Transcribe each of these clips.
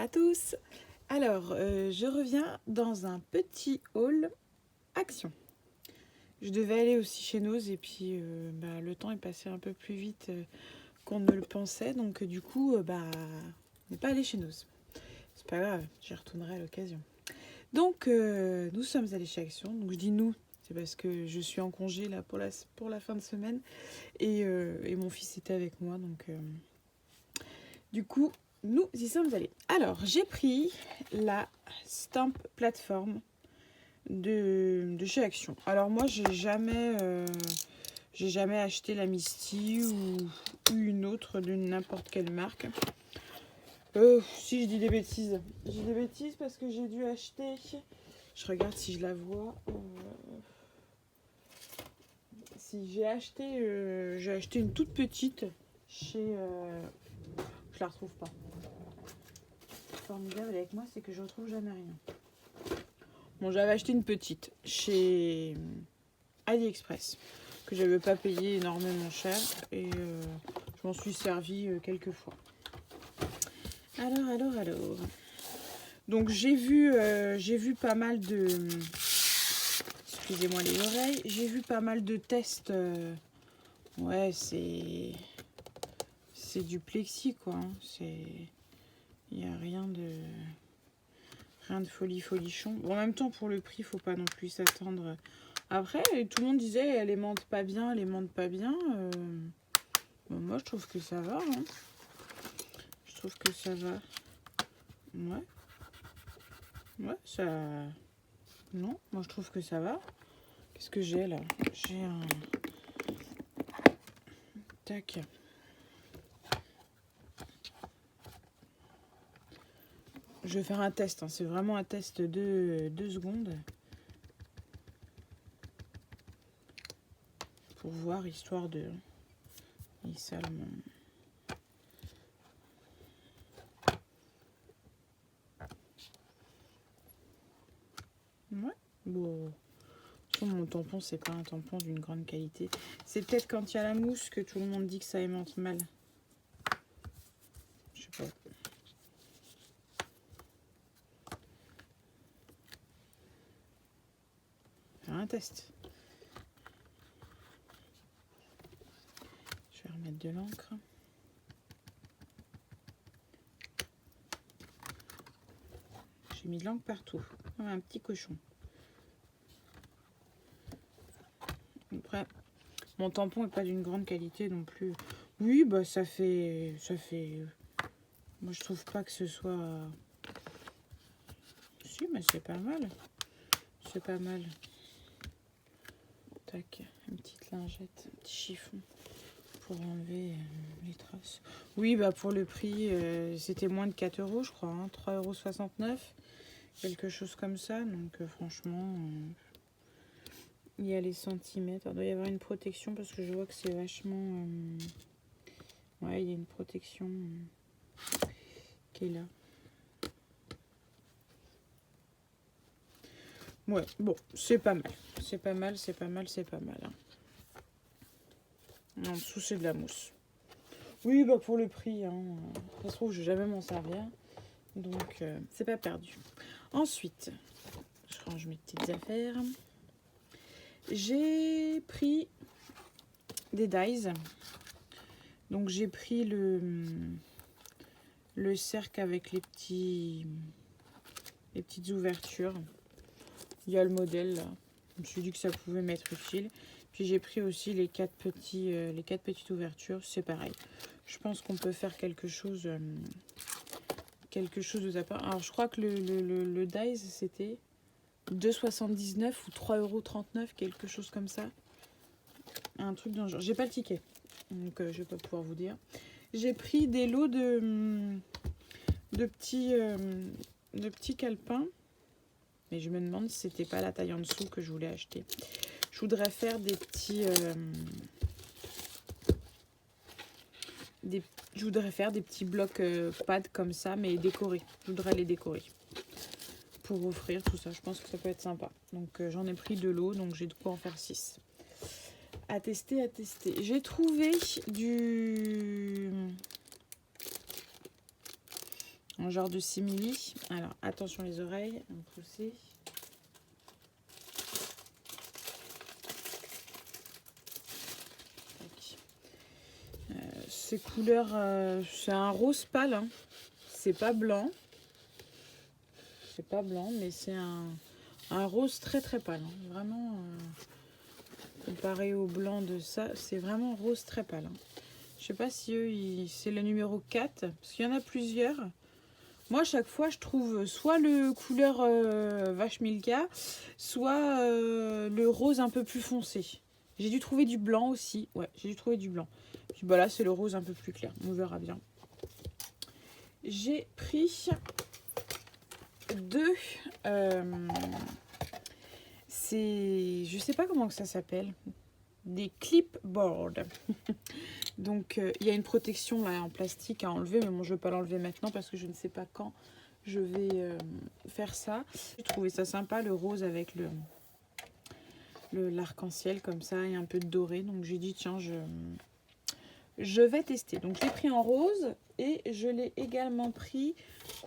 à tous. Alors, je reviens dans un petit haul action. Je devais aller aussi chez Nose et puis le temps est passé un peu plus vite qu'on ne le pensait. Donc du coup, on n'est pas allé chez Nose. C'est pas grave, j'y retournerai à l'occasion. Donc, nous sommes allés chez Action. Donc je dis nous, c'est parce que je suis en congé là pour la fin de semaine. Et mon fils était avec moi. Donc, du coup, nous y sommes allés. Alors, j'ai pris la Stamp Platform de chez Action. Alors moi, j'ai jamais acheté la Misty ou une autre de n'importe quelle marque. Si je dis des bêtises. Je dis des bêtises parce que j'ai dû acheter... Je regarde si je la vois. Si j'ai acheté une toute petite chez... je la retrouve pas. Formidable avec moi, c'est que je retrouve jamais rien. Bon, j'avais acheté une petite chez AliExpress que j'avais pas payé énormément cher et je m'en suis servi quelques fois. Alors. Donc j'ai vu pas mal de... Excusez-moi les oreilles. J'ai vu pas mal de tests. Ouais, c'est du plexi quoi. Hein. Il n'y a rien de folichon. Bon, en même temps, pour le prix, faut pas non plus s'attendre. Après, tout le monde disait elle aimante pas bien. Bon, moi, je trouve que ça va. Hein. Je trouve que ça va. Ouais, ça... Non, moi, je trouve que ça va. Qu'est-ce que j'ai, là? J'ai un... Tac. Je vais faire un test. Hein. C'est vraiment un test de 2 secondes. Pour voir, histoire de... Il s'alme... Ouais, bon... Mon tampon, c'est pas un tampon d'une grande qualité. C'est peut-être quand il y a la mousse que tout le monde dit que ça aimante mal. Je sais pas. Faire un test. Je vais remettre de l'encre. J'ai mis de l'encre partout. Comme un petit cochon. Après, mon tampon n'est pas d'une grande qualité non plus. Oui, bah ça fait... Moi, je trouve pas que ce soit... Si, mais c'est pas mal. C'est pas mal. Tac, une petite lingette, un petit chiffon pour enlever les traces. Oui, bah pour le prix, c'était moins de 4 euros, je crois. Hein, 3,69 €. Quelque chose comme ça. Donc, franchement... il y a les centimètres. Il doit y avoir une protection parce que je vois que c'est vachement... Ouais, il y a une protection qui est là. Ouais, bon, c'est pas mal. C'est pas mal. Hein. En dessous, c'est de la mousse. Oui, bah pour le prix, hein, ça se trouve, je vais jamais m'en servir. Donc, c'est pas perdu. Ensuite, je range mes petites affaires. J'ai pris des dies. Donc j'ai pris le cercle avec les petites ouvertures. Il y a le modèle là. Je me suis dit que ça pouvait m'être utile. Puis j'ai pris aussi les quatre petites ouvertures. C'est pareil. Je pense qu'on peut faire quelque chose de part. Alors je crois que le dies c'était 2,79 ou 3,39 €, quelque chose comme ça. Un truc dans le genre. J'ai pas le ticket. Donc je vais pas pouvoir vous dire. J'ai pris des lots de petits calepins. Mais je me demande si c'était pas la taille en dessous que je voulais acheter. Je voudrais faire des petits... je voudrais faire des petits blocs pads comme ça, mais décorés. Je voudrais les décorer. Pour offrir tout ça. Je pense que ça peut être sympa. Donc j'en ai pris 2 lots, donc j'ai de quoi en faire 6. À tester. J'ai trouvé du... Un genre de simili. Alors, attention les oreilles, un pousser. Ces couleurs, c'est un rose pâle, hein. C'est pas blanc. C'est pas blanc, mais c'est un rose très très pâle, hein. Vraiment, comparé au blanc de ça, c'est vraiment rose très pâle, hein. Je sais pas si eux, c'est le numéro 4, parce qu'il y en a plusieurs. Moi, à chaque fois, je trouve soit le couleur vache Milka, soit le rose un peu plus foncé. J'ai dû trouver du blanc aussi. Ouais, j'ai dû trouver du blanc. Puis bah là, c'est le rose un peu plus clair. On verra bien. J'ai pris deux. Je sais pas comment que ça s'appelle. Des clipboards. Donc, il y a une protection là en plastique à enlever. Mais bon, je ne vais pas l'enlever maintenant parce que je ne sais pas quand je vais faire ça. J'ai trouvé ça sympa, le rose avec l'arc-en-ciel comme ça et un peu de doré. Donc, j'ai dit, tiens, je vais tester. Donc, je l'ai pris en rose et je l'ai également pris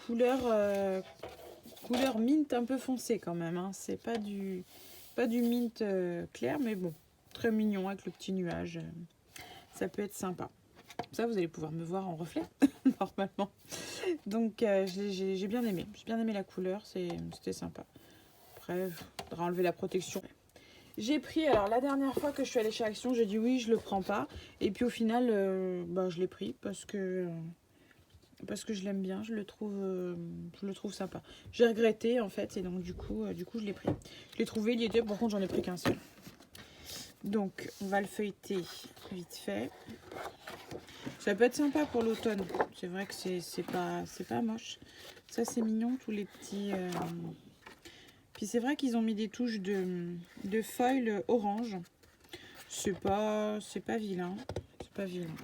couleur mint un peu foncé quand même, hein. C'est pas du mint clair, mais bon, très mignon avec le petit nuage. Ça peut être sympa. Ça, vous allez pouvoir me voir en reflet, normalement. Donc, j'ai bien aimé. J'ai bien aimé la couleur, c'était sympa. Après, il faudra enlever la protection. J'ai pris, alors la dernière fois que je suis allée chez Action, j'ai dit oui, je le prends pas. Et puis au final, je l'ai pris parce que je l'aime bien, je le trouve sympa. J'ai regretté en fait, et donc du coup je l'ai pris. Je l'ai trouvé, il y était, par contre j'en ai pris qu'un seul. Donc on va le feuilleter vite fait. Ça peut être sympa pour l'automne. C'est vrai que c'est pas moche. Ça c'est mignon, tous les petits... Puis c'est vrai qu'ils ont mis des touches de foil orange. C'est pas vilain. C'est pas vilain.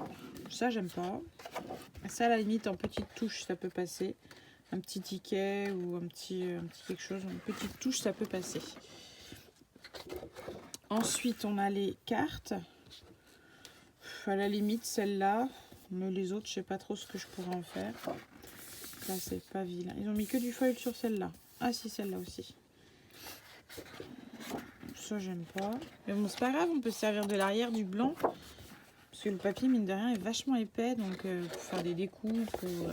Ça j'aime pas. Ça à la limite en petite touche ça peut passer. Un petit ticket ou un petit quelque chose. Une petite touche ça peut passer. Ensuite on a les cartes. À la limite celle-là. Mais les autres je sais pas trop ce que je pourrais en faire. Là c'est pas vilain. Ils ont mis que du foil sur celle-là. Ah si, celle-là aussi. Ça j'aime pas. Mais bon c'est pas grave, on peut se servir de l'arrière du blanc. Parce que le papier mine de rien est vachement épais. Donc pour faire des découpes ou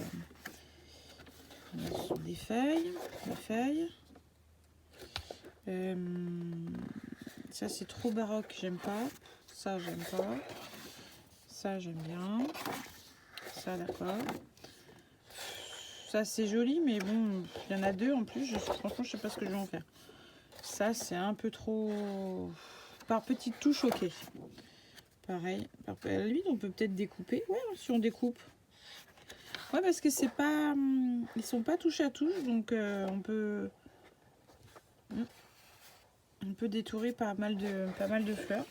ce sont des feuilles. Ça c'est trop baroque, j'aime pas. Ça j'aime pas. Ça j'aime bien. Ça d'accord. Ça c'est joli mais bon, il y en a deux en plus. Franchement je sais pas ce que je vais en faire. Ça c'est un peu trop... Par petite touche, ok. Pareil. À la limite on peut peut-être découper. Ouais, si on découpe. Ouais, parce que c'est pas... Ils sont pas touche à touche, donc on peut détourer pas mal de fleurs.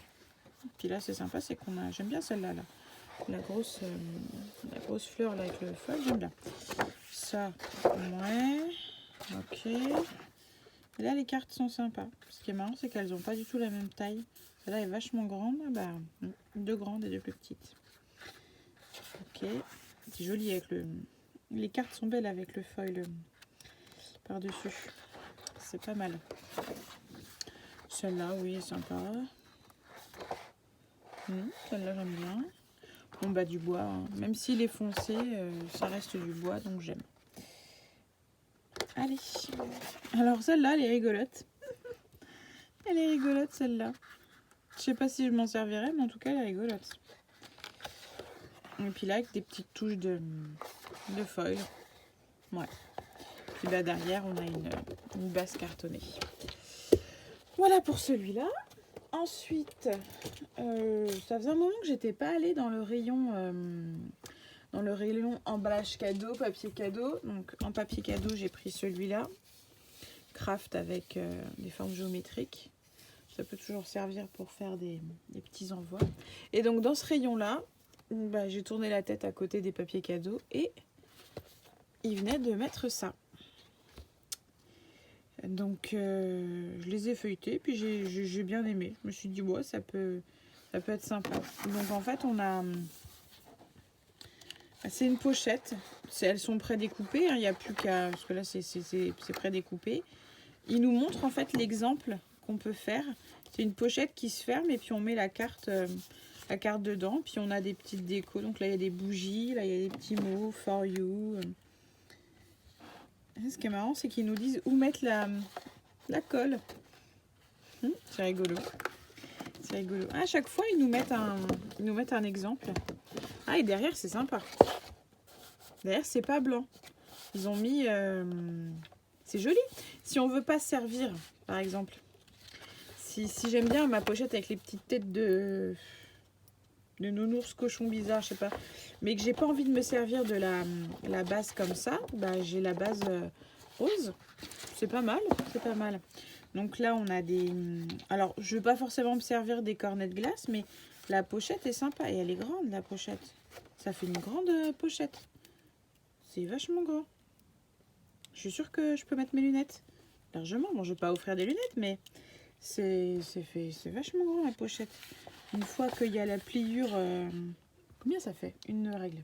Puis là c'est sympa, c'est qu'on a... J'aime bien celle-là, là. La grosse fleur là avec le foil, j'aime bien. Ça, ouais. Ok. Et là les cartes sont sympas. Ce qui est marrant c'est qu'elles n'ont pas du tout la même taille. Celle-là est vachement grande. Bah, deux grandes et deux plus petites. Ok. C'est joli avec les cartes sont belles avec le foil par-dessus. C'est pas mal. Celle-là, oui, est sympa. Celle-là, j'aime bien. Bon, bah, du bois. Hein. Même s'il est foncé, ça reste du bois, donc j'aime. Allez. Alors, celle-là, elle est rigolote. Elle est rigolote, celle-là. Je sais pas si je m'en servirai, mais en tout cas, elle est rigolote. Et puis là, avec des petites touches de foil. Ouais. Puis là, derrière, on a une base cartonnée. Voilà pour celui-là. Ensuite, ça faisait un moment que j'étais pas allée dans le rayon emballage cadeau, papier cadeau. Donc en papier cadeau, j'ai pris celui-là. Craft avec des formes géométriques. Ça peut toujours servir pour faire des petits envois. Et donc dans ce rayon-là, bah, j'ai tourné la tête à côté des papiers cadeaux et il venait de mettre ça. Donc je les ai feuilletés, puis j'ai bien aimé. Je me suis dit, ouais, ça peut être sympa. Donc en fait, on a C'est une pochette. Elles sont prédécoupées. Il n'y a plus qu'à... Parce que là, c'est prédécoupé. Il nous montre en fait l'exemple qu'on peut faire. C'est une pochette qui se ferme et puis on met la carte dedans. Puis on a des petites décos. Donc là, il y a des bougies. Là, il y a des petits mots. For you. Ce qui est marrant, c'est qu'ils nous disent où mettre la colle. C'est rigolo. C'est rigolo. À chaque fois, ils nous mettent un exemple. Ah, et derrière, c'est sympa. Derrière, c'est pas blanc. Ils ont mis... c'est joli. Si on veut pas se servir, par exemple. Si j'aime bien ma pochette avec les petites têtes de nounours, cochon bizarre, je sais pas. Mais que j'ai pas envie de me servir de la base comme ça, bah, j'ai la base rose. C'est pas mal, c'est pas mal. Donc là, on a des... Alors, je vais pas forcément me servir des cornets de glace, mais la pochette est sympa. Et elle est grande, la pochette. Ça fait une grande pochette. C'est vachement grand. Je suis sûre que je peux mettre mes lunettes. Largement. Bon, je vais pas offrir des lunettes, mais c'est vachement grand, la pochette. Une fois qu'il y a la pliure... Combien ça fait? Une règle.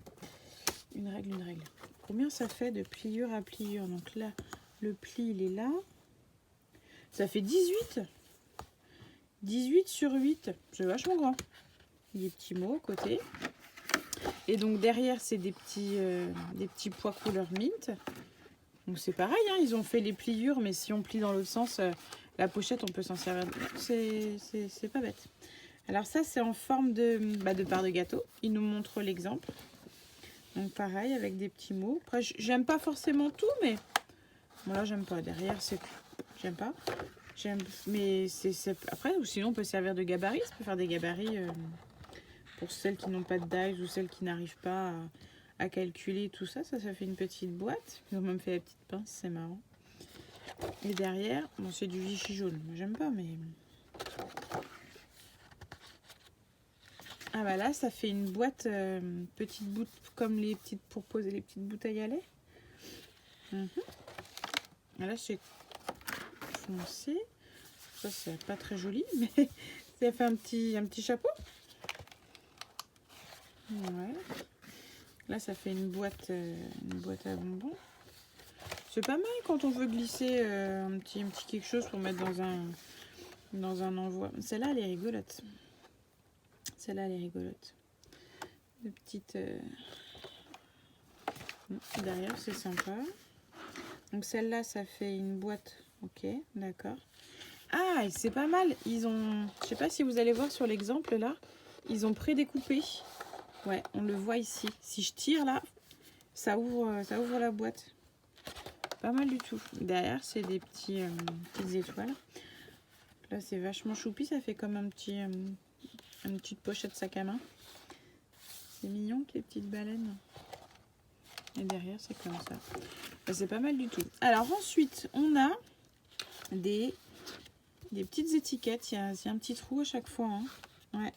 Une règle. Combien ça fait de pliure à pliure? Donc là, le pli, il est là. Ça fait 18. 18 sur 8. C'est vachement grand. Il y a des petits mots à côté. Et donc derrière, c'est des petits pois couleur mint. Donc c'est pareil, hein, ils ont fait les pliures, mais si on plie dans l'autre sens, la pochette, on peut s'en servir. C'est pas bête. Alors ça, c'est en forme de part de gâteau. Il nous montre l'exemple. Donc pareil, avec des petits mots. Après, j'aime pas forcément tout, mais... Bon là, j'aime pas. Derrière, c'est... J'aime pas. Mais après, ou sinon, on peut servir de gabarit. On peut faire des gabarits pour celles qui n'ont pas de dies ou celles qui n'arrivent pas à calculer tout ça. Ça fait une petite boîte. Ils ont même fait la petite pince, c'est marrant. Et derrière, bon, c'est du Vichy jaune. Moi, j'aime pas, mais... Ah bah là, ça fait une boîte, petite boute, comme les petites, pour poser les petites bouteilles à lait. Là, c'est foncé. Ça, c'est pas très joli, mais ça fait un petit chapeau. Ouais. Là, ça fait une boîte à bonbons. C'est pas mal quand on veut glisser un petit quelque chose pour mettre dans un envoi. Celle-là, elle est rigolote. Celle-là, elle est rigolote. De petites... Derrière, c'est sympa. Donc celle-là, ça fait une boîte. Ok, d'accord. Ah, et c'est pas mal. Ils ont... Je sais pas si vous allez voir sur l'exemple, là. Ils ont prédécoupé. Ouais, on le voit ici. Si je tire, là, ça ouvre la boîte. Pas mal du tout. Derrière, c'est des petites étoiles. Là, c'est vachement choupi. Ça fait comme une petite pochette sac à main. C'est mignon, les petites baleines. Et derrière, c'est comme ça. Ben, c'est pas mal du tout. Alors ensuite, on a des petites étiquettes. Il y a un petit trou à chaque fois. Hein. Ouais.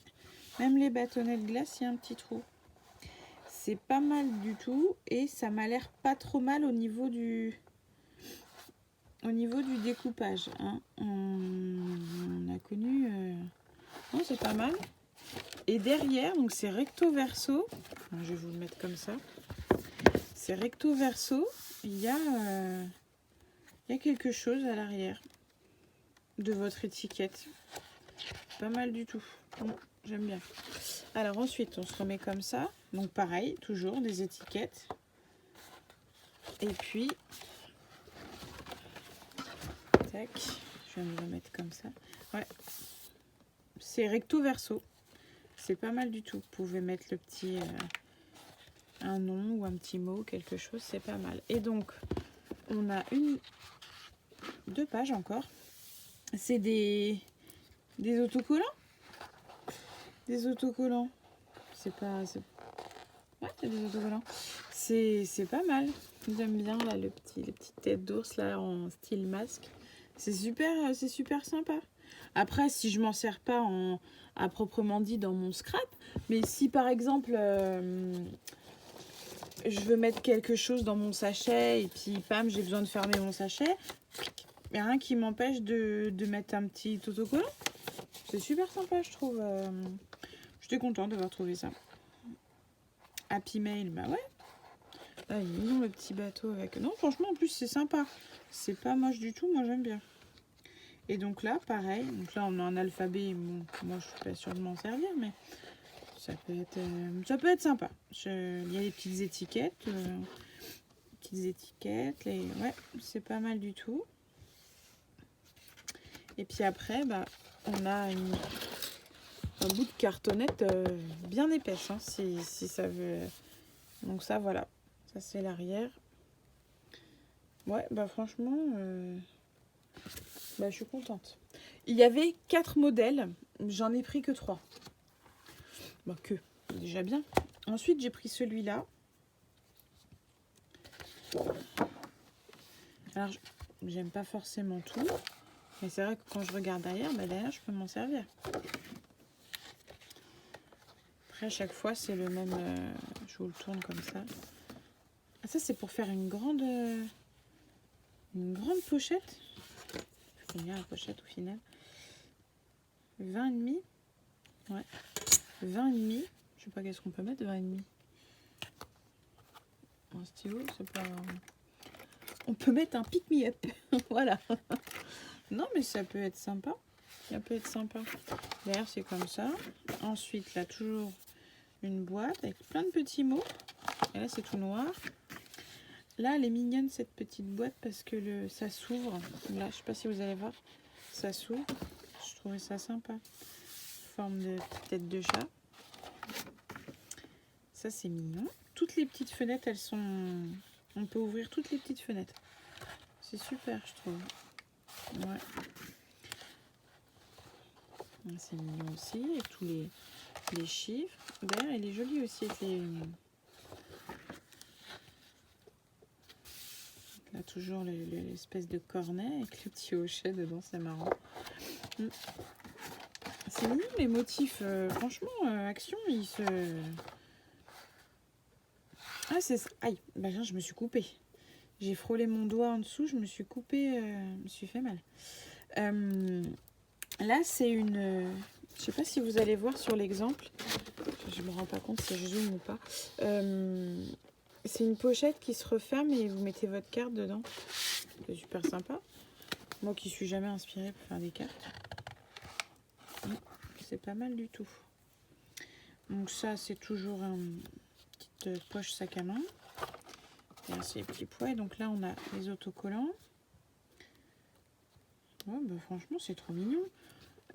Même les bâtonnets de glace, il y a un petit trou. C'est pas mal du tout. Et ça m'a l'air pas trop mal au niveau du découpage. Hein. On a connu... Non, c'est pas mal. Et derrière, donc c'est recto verso. Je vais vous le mettre comme ça. C'est recto verso. Il y a quelque chose à l'arrière de votre étiquette. Pas mal du tout. Bon, j'aime bien. Alors ensuite, on se remet comme ça. Donc pareil, toujours des étiquettes. Et puis, tac, je vais me remettre comme ça. Ouais, c'est recto verso. C'est pas mal du tout. Vous pouvez mettre le petit... un nom ou un petit mot, quelque chose, c'est pas mal. Et donc, on a deux pages encore. C'est des autocollants. Des autocollants. C'est pas... Ouais, c'est des autocollants. C'est pas mal. J'aime bien là, les petites têtes d'ours là en style masque. C'est super sympa. Après, si je m'en sers pas à proprement dit dans mon scrap, mais si par exemple... je veux mettre quelque chose dans mon sachet et puis pam, j'ai besoin de fermer mon sachet. Il n'y a rien qui m'empêche de mettre un petit autocollant. C'est super sympa, je trouve. J'étais contente d'avoir trouvé ça. Happy Mail, bah ouais. Là, il est mignon le petit bateau avec... Non, franchement, en plus, c'est sympa. C'est pas moche du tout, moi j'aime bien. Et donc là, pareil. Donc là, on a un alphabet. Bon, moi, je suis pas sûre de m'en servir, mais ça peut être sympa. Il y a des petites étiquettes. Ouais, c'est pas mal du tout. Et puis après, bah, on a un bout de cartonnette bien épaisse, hein, si ça veut. Donc ça, voilà. Ça, c'est l'arrière. Ouais, bah franchement, bah, je suis contente. Il y avait 4 modèles. J'en ai pris que 3. Bah que, déjà bien. Ensuite, j'ai pris celui-là. Alors, j'aime pas forcément tout. Mais c'est vrai que quand je regarde derrière, bah derrière, je peux m'en servir. Après, à chaque fois, c'est le même... je vous le tourne comme ça. Ah, ça, c'est pour faire une grande pochette. Combien la pochette au final? 20,5. Ouais. 20,5. Je sais pas qu'est-ce qu'on peut mettre, 20,5. Un stylo, c'est pas... On peut mettre un pick-me-up. Voilà. Non, mais ça peut être sympa. Ça peut être sympa. Derrière, c'est comme ça. Ensuite, là, toujours une boîte avec plein de petits mots. Et là, c'est tout noir. Là, elle est mignonne, cette petite boîte, parce que ça s'ouvre. Là, je sais pas si vous allez voir. Ça s'ouvre. Je trouvais ça sympa. Forme de tête de chat. Ça, c'est mignon. Toutes les petites fenêtres, elles sont... On peut ouvrir toutes les petites fenêtres. C'est super, je trouve. Ouais. C'est mignon aussi, avec tous les chiffres. D'ailleurs, elle est jolie aussi avec les... Là, toujours l'espèce de cornet avec le petit hochet dedans, c'est marrant. C'est mignon les motifs. Franchement, Action, ils se... Ah, c'est ça. Aïe, bah, je me suis coupée. J'ai frôlé mon doigt en dessous, je me suis coupée, je me suis fait mal. Là, c'est une... je sais pas si vous allez voir sur l'exemple. Je me rends pas compte si je zoome ou pas. C'est une pochette qui se referme et vous mettez votre carte dedans. C'est super sympa. Moi qui suis jamais inspirée pour faire des cartes. C'est pas mal du tout. Donc ça, c'est toujours une petite poche sac à main. Et là, c'est les petits poids. Et donc là, on a les autocollants. Ouais, bah, franchement, c'est trop mignon.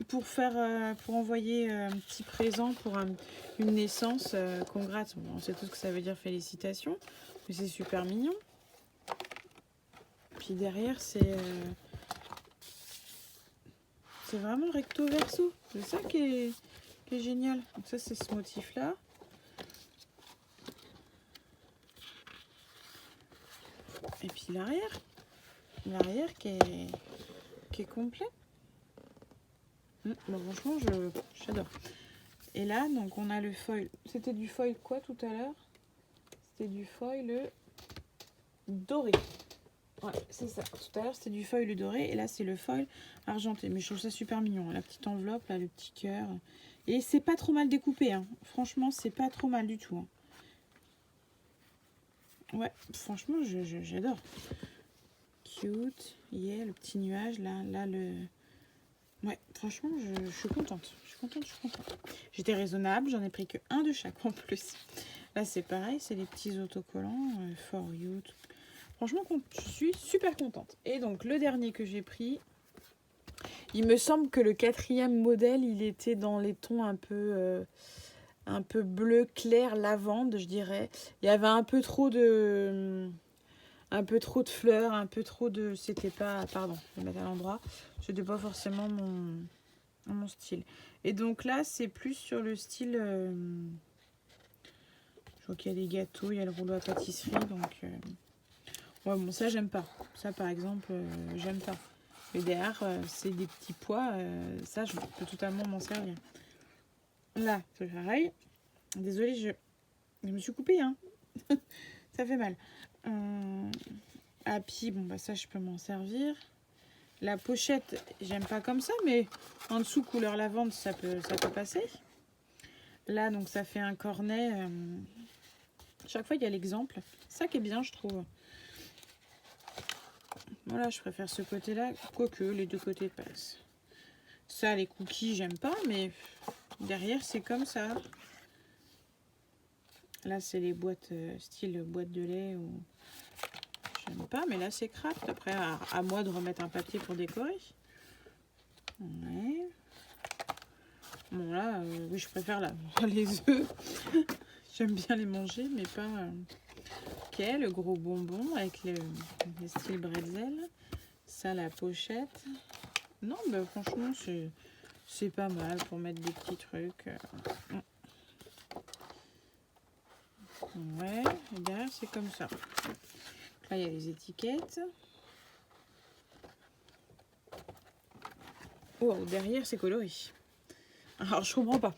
Pour envoyer un petit présent pour une naissance, congrats. Bon, on sait tout ce que ça veut dire, félicitations. Mais c'est super mignon. Puis derrière, c'est vraiment recto verso. C'est ça qui est génial. Donc ça, c'est ce motif-là. Et puis l'arrière. L'arrière qui est complet. Bon, franchement, j'adore. Et là, donc, on a le foil. C'était du foil quoi tout à l'heure? C'était du foil doré. Ouais, c'est ça. Tout à l'heure, c'était du foil doré. Et là, c'est le foil argenté. Mais je trouve ça super mignon. La petite enveloppe, là, le petit cœur. Et c'est pas trop mal découpé. Hein. Franchement, c'est pas trop mal du tout. Hein. Ouais, franchement, j'adore. Cute. Yeah, le petit nuage. Là, le... Ouais, franchement, je suis contente. Je suis contente. J'étais raisonnable. J'en ai pris que un de chaque en plus. Là, c'est pareil. C'est les petits autocollants. For you. Franchement, je suis super contente. Et donc, le dernier que j'ai pris, il me semble que le 4e modèle, il était dans les tons un peu bleu clair, lavande, je dirais. Il y avait un peu trop de fleurs, un peu trop de... C'était pas... Pardon, je vais mettre à l'endroit. C'était pas forcément mon style. Et donc là, c'est plus sur le style... je vois qu'il y a des gâteaux, il y a le rouleau à pâtisserie, donc... Ouais, bon, ça, j'aime pas. Ça, par exemple, j'aime pas. Mais derrière, c'est des petits pois. Ça, je peux totalement m'en servir. Là, c'est pareil. Désolée, je me suis coupée, hein. Ça fait mal. Happy, bon, bah ça, je peux m'en servir. La pochette, j'aime pas comme ça, mais en dessous, couleur lavande, ça peut passer. Là, donc, ça fait un cornet. Chaque fois, il y a l'exemple. Ça qui est bien, je trouve. Voilà, je préfère ce côté-là. Quoique, les deux côtés passent. Ça, les cookies, j'aime pas, mais derrière, c'est comme ça. Là, c'est les boîtes, style boîte de lait. Ou... J'aime pas, mais là, c'est craft. Après, à moi de remettre un papier pour décorer. Ouais. Bon, là, oui, je préfère là. Les œufs. J'aime bien les manger, mais pas... Ok, le gros bonbon avec le style bretzel. Ça, la pochette. Non, bah franchement, c'est pas mal pour mettre des petits trucs. Ouais, et derrière, c'est comme ça. Là, il y a les étiquettes. Oh, derrière, c'est coloré. Alors, je comprends pas.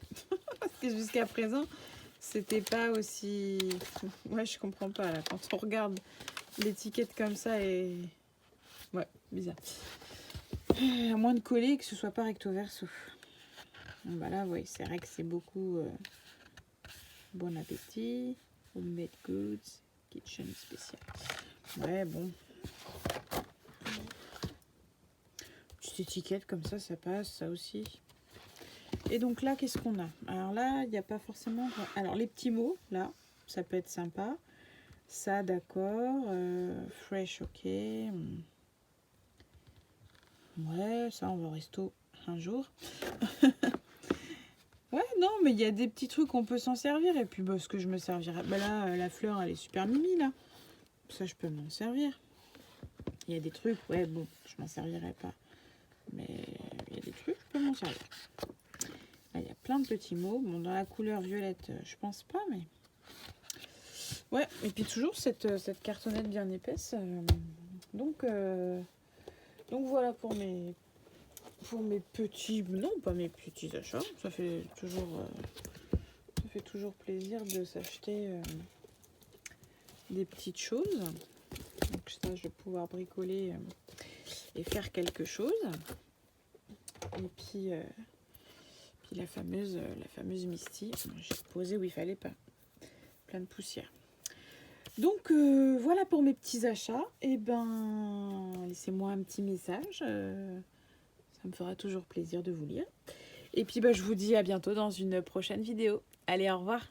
Parce que jusqu'à présent, c'était pas aussi... Ouais, je comprends pas, là. Quand on regarde l'étiquette comme ça, et... Ouais, bizarre. À moins de coller, que ce soit pas recto verso. Bah là, oui, c'est vrai que c'est beaucoup... Bon appétit. Homemade goods. Kitchen spécial. Ouais, bon. Petite étiquette comme ça passe, ça aussi. Et donc là, qu'est-ce qu'on a? Alors là, il n'y a pas forcément... Alors, les petits mots, là, ça peut être sympa. Ça, d'accord. Fresh, ok. Ouais, ça, on va au resto un jour. Ouais, non, mais il y a des petits trucs qu'on peut s'en servir. Et puis, bah, ce que je me servirai... Bah là, la fleur, elle est super mimi, là. Ça, je peux m'en servir. Il y a des trucs, ouais, bon, je m'en servirai pas. Mais il y a des trucs, je peux m'en servir. Là, il y a plein de petits mots. Bon, dans la couleur violette, je pense pas, mais... Ouais, et puis toujours cette cartonnette bien épaisse. Donc voilà pour mes petits... Non, pas mes petits achats. Ça fait toujours plaisir de s'acheter des petites choses. Donc ça, je vais pouvoir bricoler et faire quelque chose. Et puis la fameuse Misty, j'ai posé où il fallait pas. Plein de poussière. Donc voilà pour mes petits achats. Et ben laissez-moi un petit message. Ça me fera toujours plaisir de vous lire. Et puis bah, je vous dis à bientôt dans une prochaine vidéo. Allez, au revoir.